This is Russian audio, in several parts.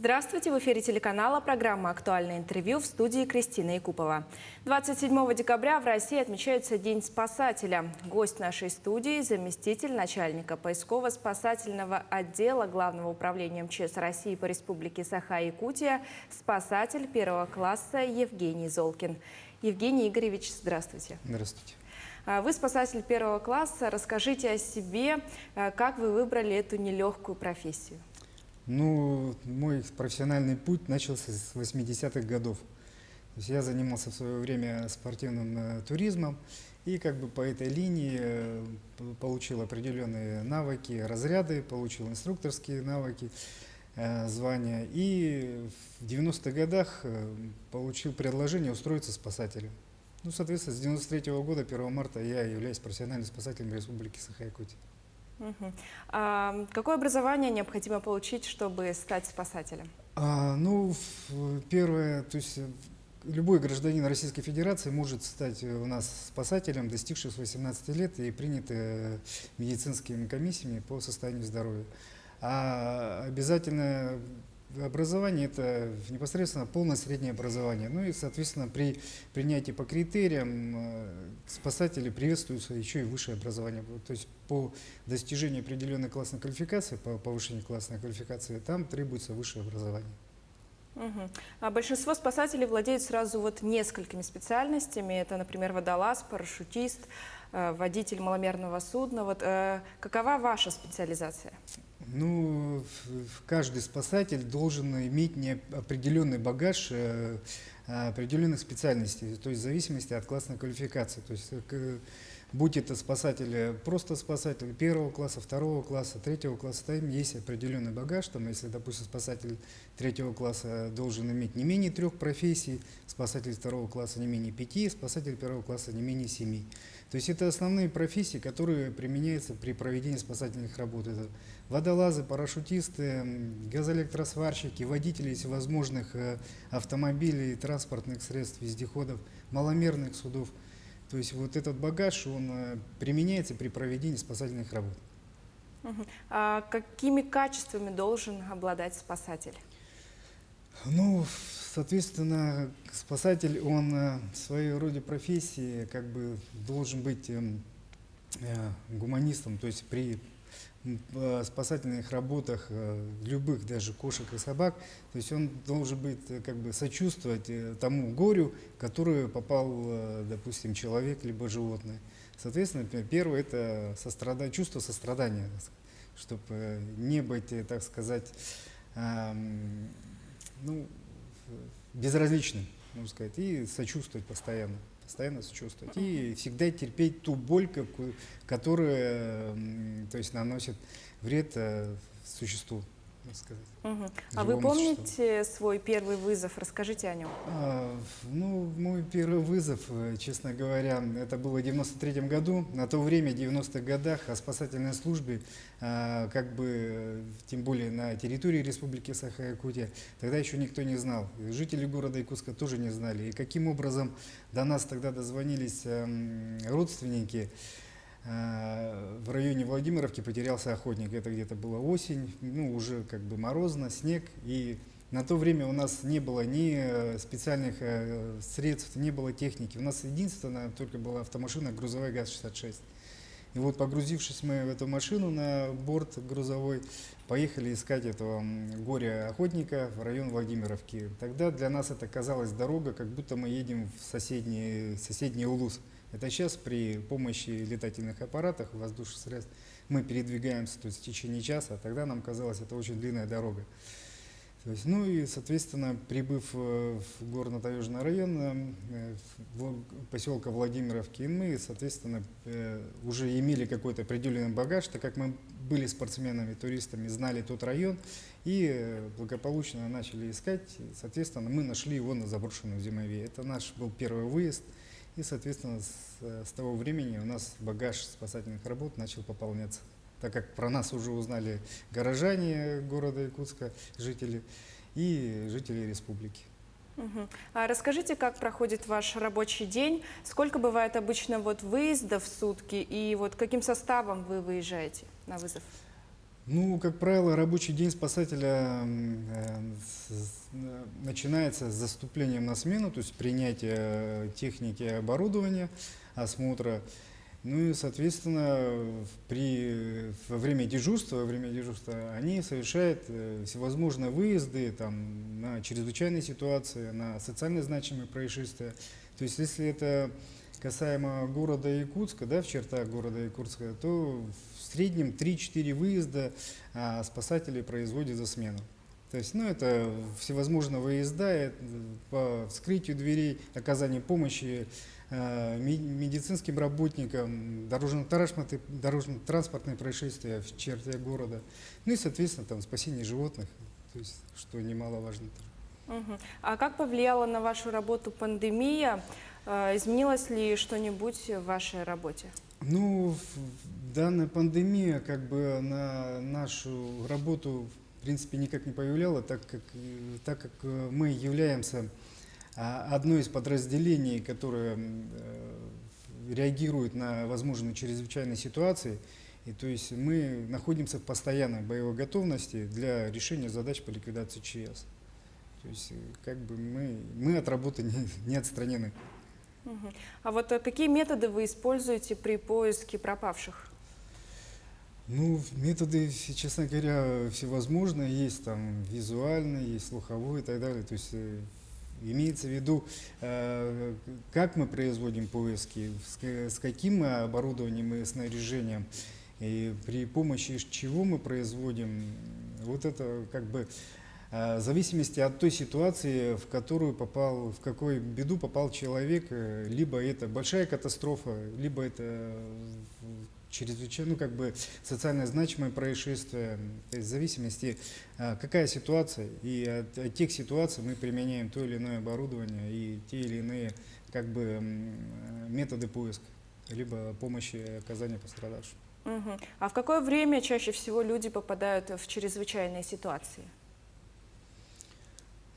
Здравствуйте! В эфире телеканала программа «Актуальное интервью», в студии Кристина Якупова. 27 декабря в России отмечается День спасателя. Гость нашей студии – заместитель начальника поисково-спасательного отдела Главного управления МЧС России по Республике Саха-Якутия, спасатель первого класса Евгений Золкин. Евгений Игоревич, здравствуйте. Здравствуйте. Вы спасатель первого класса. Расскажите о себе, как вы выбрали эту нелегкую профессию. Ну, мой профессиональный путь начался с 80-х годов. То есть я занимался в свое время спортивным туризмом и как бы по этой линии получил определенные навыки, разряды, получил инструкторские навыки, звания. И в 90-х годах получил предложение устроиться спасателем. Ну, соответственно, с 93-го года, 1 марта, я являюсь профессиональным спасателем Республики Саха-Якутия. Какое образование необходимо получить, чтобы стать спасателем? Первое, то есть любой гражданин Российской Федерации может стать у нас спасателем, достигший 18 лет и принят медицинскими комиссиями по состоянию здоровья. А обязательное образование – это непосредственно полное среднее образование. Ну и, соответственно, при принятии по критериям спасатели приветствуются еще и высшее образование. То есть по достижению определенной классной квалификации, по повышению классной квалификации, там требуется высшее образование. А большинство спасателей владеют сразу несколькими специальностями. Это, например, водолаз, парашютист, водитель маломерного судна. Какова ваша специализация? Ну, каждый спасатель должен иметь определенный багаж определенных специальностей, то есть в зависимости от классной квалификации. То есть, будь это спасатель, просто спасатель первого класса, второго класса, третьего класса, там есть определенный багаж. Там, если, допустим, спасатель третьего класса должен иметь не менее 3 профессий, спасатель второго класса не менее 5, спасатель первого класса не менее 7. То есть это основные профессии, которые применяются при проведении спасательных работ. Это водолазы, парашютисты, газоэлектросварщики, водители всевозможных автомобилей, транспортных средств, вездеходов, маломерных судов. То есть вот этот багаж, он применяется при проведении спасательных работ. А какими качествами должен обладать спасатель? Ну, соответственно, спасатель, он в своей роде профессии как бы должен быть гуманистом, то есть при спасательных работах любых, даже кошек и собак, то есть он должен быть, как бы сочувствовать тому горю, которое попал, допустим, человек либо животное. Соответственно, первое – это чувство сострадания, чтобы не быть, так сказать, безразличным, можно сказать, и сочувствовать постоянно сочувствовать, и всегда терпеть ту боль, которая, то есть, наносит вред существу, можно сказать. А вы помните свой первый вызов? Расскажите о нем. Мой первый вызов, честно говоря, это было в 93-м году. На то время, в 90-х годах, о спасательной службе, как бы, тем более на территории Республики Саха-Якутия, тогда еще никто не знал. Жители города Якутска тоже не знали. И каким образом до нас тогда дозвонились родственники. В районе Владимировки потерялся охотник. Это где-то была осень, уже как бы морозно, снег. И на то время у нас не было ни специальных средств, не было техники. У нас единственное только была автомашина грузовая ГАЗ-66. И вот, погрузившись мы в эту машину на борт грузовой, поехали искать этого горя-охотника в район Владимировки. Тогда для нас это казалась дорога, как будто мы едем в соседний Улус. Это сейчас при помощи летательных аппаратов, воздушных средств мы передвигаемся, то есть в течение часа, а тогда нам казалось, это очень длинная дорога. То есть, и, соответственно, прибыв в горно-таежный район поселка Владимировки, мы, соответственно, уже имели какой-то определенный багаж, так как мы были спортсменами, туристами, знали тот район и благополучно начали искать. Соответственно, мы нашли его на заброшенном зимовье. Это наш был первый выезд. И, соответственно, с того времени у нас багаж спасательных работ начал пополняться, так как про нас уже узнали горожане города Якутска, жители и жители республики. А расскажите, как проходит ваш рабочий день, сколько бывает обычно выездов в сутки и каким составом вы выезжаете на вызов? Ну, как правило, рабочий день спасателя начинается с заступлением на смену, то есть принятие техники и оборудования, осмотра. Ну и, соответственно, во время дежурства они совершают всевозможные выезды там, на чрезвычайные ситуации, на социально значимые происшествия. То есть, если это касаемо города Якутска, да, в чертах города Якутска, то в среднем 3-4 выезда спасатели производят за смену. То есть, ну, это всевозможные выезда по вскрытию дверей, оказанию помощи медицинским работникам, дорожно-транспортные происшествия в черте города, ну и, соответственно, там спасение животных, то есть, что немаловажно тоже. Мгм. А как повлияла на вашу работу пандемия? Изменилось ли что-нибудь в вашей работе? Ну, данная пандемия как бы на нашу работу в принципе никак не повлияла, так как мы являемся одно из подразделений, которое реагирует на возможные чрезвычайные ситуации. И то есть мы находимся в постоянной боевой готовности для решения задач по ликвидации ЧС. То есть как бы мы от работы не отстранены. Мгм. А вот какие методы вы используете при поиске пропавших? Ну, методы, честно говоря, всевозможные. Есть там визуальные, есть слуховой и так далее. То есть имеется в виду, как мы производим поиски, с каким оборудованием и снаряжением, и при помощи чего мы производим. Вот это как бы в зависимости от той ситуации, в какую беду попал человек, либо это большая катастрофа, либо это чрезвычайно, ну, как бы социально значимое происшествие. То есть в зависимости, какая ситуация, и от тех ситуаций мы применяем то или иное оборудование и те или иные как бы методы поиска, либо помощи и оказания пострадавшим. Мгм. А в какое время чаще всего люди попадают в чрезвычайные ситуации?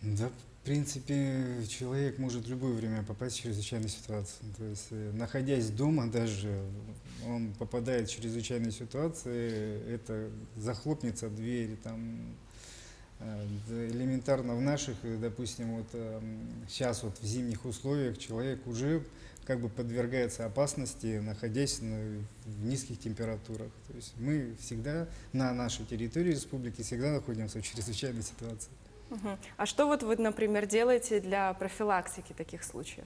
Да, в принципе, человек может в любое время попасть в чрезвычайную ситуацию. То есть, находясь дома даже, он попадает в чрезвычайные ситуации, это захлопнется дверь, там, да, элементарно в наших, допустим, вот сейчас вот в зимних условиях человек уже как бы подвергается опасности, находясь в низких температурах. То есть мы всегда на нашей территории республики всегда находимся в чрезвычайной ситуации. Мгм. А что вот вы, например, делаете для профилактики таких случаев?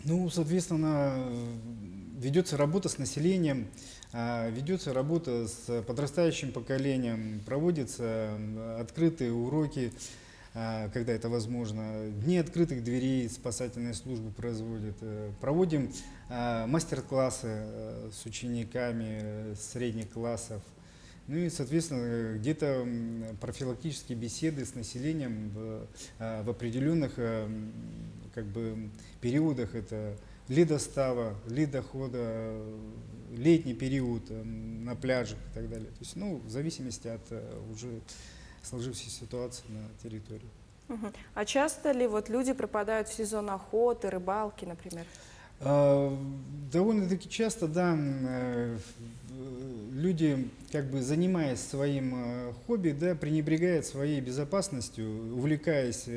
Ну, соответственно, ведется работа с населением, ведется работа с подрастающим поколением, проводятся открытые уроки, когда это возможно, дни открытых дверей спасательные службы производят, проводим мастер-классы с учениками средних классов. Ну и, соответственно, где-то профилактические беседы с населением в определенных как бы, периодах. Это ледостава, ледохода, летний период на пляжах и так далее. То есть, ну, в зависимости от уже сложившейся ситуации на территории. Мгм. А часто ли вот люди пропадают в сезон охоты, рыбалки, например? Довольно-таки часто, да, люди, как бы занимаясь своим хобби, да, пренебрегают своей безопасностью, увлекаясь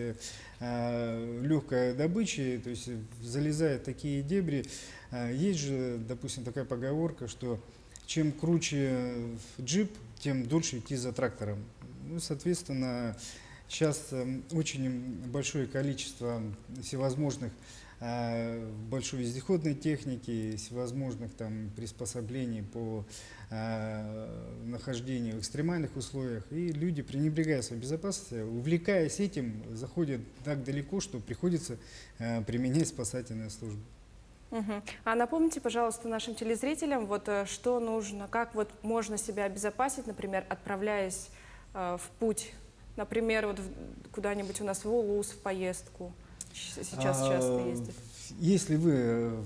легкой добычей, то есть залезая в такие дебри. Есть же, допустим, такая поговорка, что чем круче джип, тем дольше идти за трактором. Ну, соответственно, сейчас очень большое количество всевозможных большой вездеходной техники, всевозможных там приспособлений по нахождению в экстремальных условиях. И люди, пренебрегая своей безопасностью, увлекаясь этим, заходят так далеко, что приходится применять спасательные службы. Мгм. А напомните, пожалуйста, нашим телезрителям, вот что нужно, как вот можно себя обезопасить, например, отправляясь в путь, например, вот куда-нибудь у нас в Улус в поездку. Сейчас часто ездят. Если вы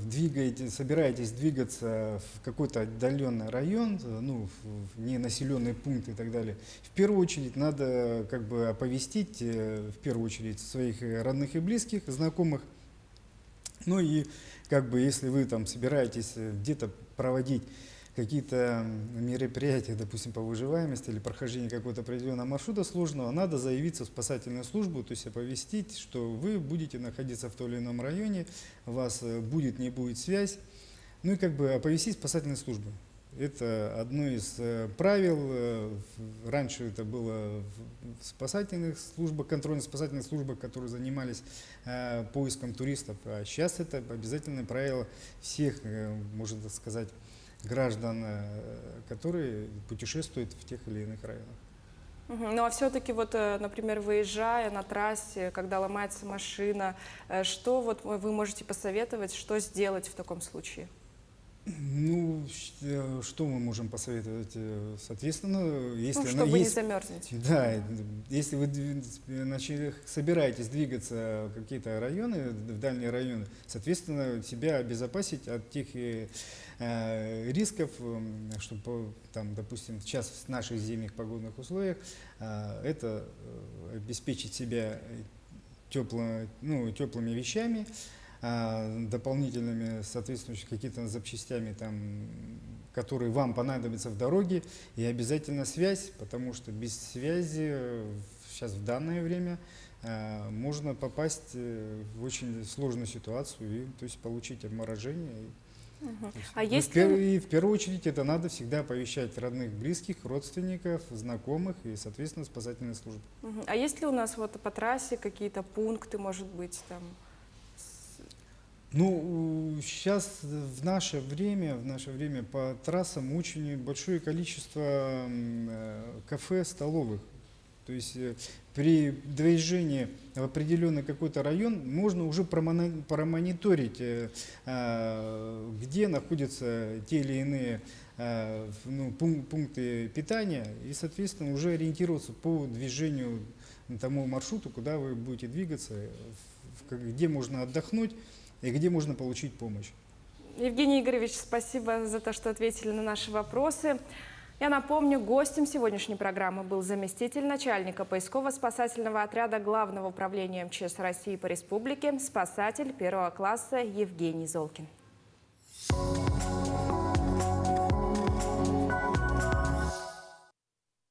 собираетесь двигаться в какой-то отдаленный район, ну, в ненаселенный пункт и так далее, в первую очередь надо как бы оповестить, в первую очередь, своих родных и близких, знакомых. Ну и как бы если вы там собираетесь где-то проводить какие-то мероприятия, допустим, по выживаемости или прохождению какого-то определенного маршрута сложного, надо заявиться в спасательную службу, то есть оповестить, что вы будете находиться в том или ином районе, у вас будет, не будет связь, ну и как бы оповестить спасательную службу. Это одно из правил. Раньше это было в спасательных службах, контрольно-спасательных службах, которые занимались поиском туристов. А сейчас это обязательное правило всех, можно так сказать, граждан, которые путешествуют в тех или иных районах. Ну а все-таки вот, например, выезжая на трассе, когда ломается машина, что вот вы можете посоветовать, что сделать в таком случае? Ну, что мы можем посоветовать? Соответственно, если Чтобы не замерзнуть. Да, если вы собираетесь двигаться в какие-то районы, в дальние районы, соответственно, себя обезопасить от тех рисков, чтобы, там, допустим, сейчас в наших зимних погодных условиях, это обеспечить себя теплыми вещами, дополнительными соответствующими какими-то запчастями, там, которые вам понадобятся в дороге, и обязательно связь, потому что без связи сейчас в данное время можно попасть в очень сложную ситуацию и, то есть, получить обморожение. И в первую очередь это надо всегда оповещать родных, близких, родственников, знакомых и, соответственно, спасательные службы. А есть ли у нас вот по трассе какие-то пункты, может быть, там? Ну, сейчас в наше время по трассам очень большое количество кафе, столовых. То есть при движении в определенный какой-то район можно уже промониторить, где находятся те или иные пункты питания, и, соответственно, уже ориентироваться по движению тому маршруту, куда вы будете двигаться, где можно отдохнуть и где можно получить помощь. Евгений Игоревич, спасибо за то, что ответили на наши вопросы. Я напомню, гостем сегодняшней программы был заместитель начальника поисково-спасательного отряда Главного управления МЧС России по республике, спасатель первого класса Евгений Золкин.